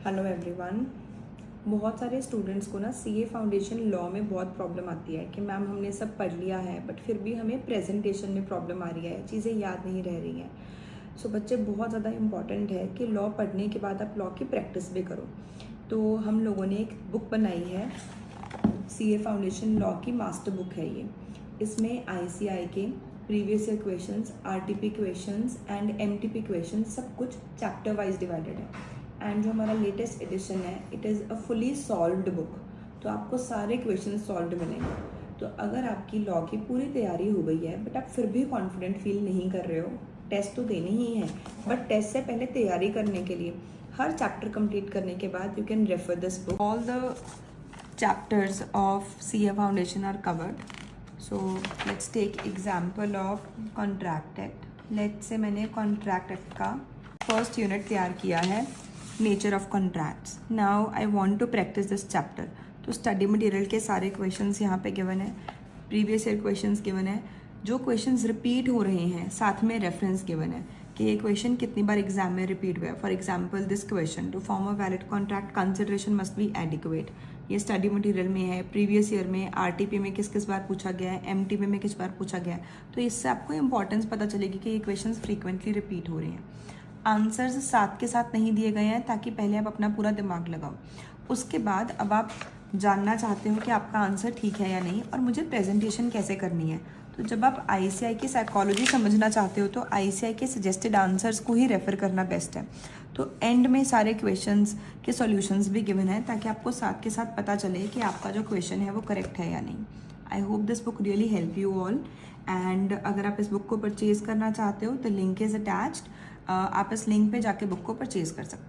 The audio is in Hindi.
Hello everyone. बहुत सारे स्टूडेंट्स को ना सीए फाउंडेशन लॉ में बहुत प्रॉब्लम आती है कि मैम हमने सब पढ़ लिया है बट फिर भी हमें प्रेजेंटेशन में प्रॉब्लम आ रही है, चीज़ें याद नहीं रह रही हैं। सो बच्चे बहुत ज़्यादा इम्पॉर्टेंट है कि लॉ पढ़ने के बाद आप लॉ की प्रैक्टिस भी करो। तो हम लोगों ने एक बुक बनाई है, सीए फाउंडेशन लॉ की मास्टर बुक है ये। इसमें आईसीआई के previous year questions, RTP questions and MTP questions सब कुछ चैप्टर वाइज डिवाइडेड है। एंड जो हमारा लेटेस्ट एडिशन है, it is a fully solved book. तो आपको सारे क्वेश्चन सॉल्व्ड मिलेंगे। तो अगर आपकी लॉ की पूरी तैयारी हो गई है बट आप फिर भी कॉन्फिडेंट फील नहीं कर रहे हो, टेस्ट तो देने ही है, बट टेस्ट से पहले तैयारी करने के लिए हर चैप्टर कंप्लीट करने के बाद you can refer this book. All the chapters of CA Foundation are covered. So let's take example of Contract Act. Let's say मैंने Contract Act का फर्स्ट यूनिट तैयार किया है, nature of contracts. Now I want to practise this chapter. तो स्टडी मटेरियल के सारे क्वेश्चंस यहाँ पे गिवन है, प्रीवियस ईयर क्वेश्चंस गिवन है, जो क्वेश्चंस रिपीट हो रहे हैं साथ में रेफरेंस गिवन है कि ये क्वेश्चन कितनी बार एग्जाम में रिपीट हुआ है। For example this question, to form a valid contract consideration must be adequate. ये स्टडी मटेरियल में है, प्रीवियस ईयर में आरटीपी में किस किस बार पूछा गया है, एमटीपी में किस बार पूछा गया है। तो इससे आपको इंपॉर्टेंस पता चलेगी कि ये क्वेश्चन फ्रीक्वेंटली रिपीट हो रहे हैं। आंसर्स साथ के साथ नहीं दिए गए हैं ताकि पहले आप अपना पूरा दिमाग लगाओ। उसके बाद अब आप जानना चाहते हो कि आपका आंसर ठीक है या नहीं और मुझे प्रेजेंटेशन कैसे करनी है। तो जब आप आईसीआई की साइकोलॉजी समझना चाहते हो तो आईसीआई के सजेस्टेड आंसर्स को ही रेफर करना बेस्ट है। तो एंड में सारे क्वेश्चंस के सॉल्यूशंस भी गिवन है ताकि आपको साथ के साथ पता चले कि आपका जो क्वेश्चन है वो करेक्ट है या नहीं। I hope this book really help you all. And अगर आप इस बुक को परचेज करना चाहते हो तो लिंक इज़ अटैच्ड। आप इस लिंक पे जाके बुक को परचेज कर सकते हो।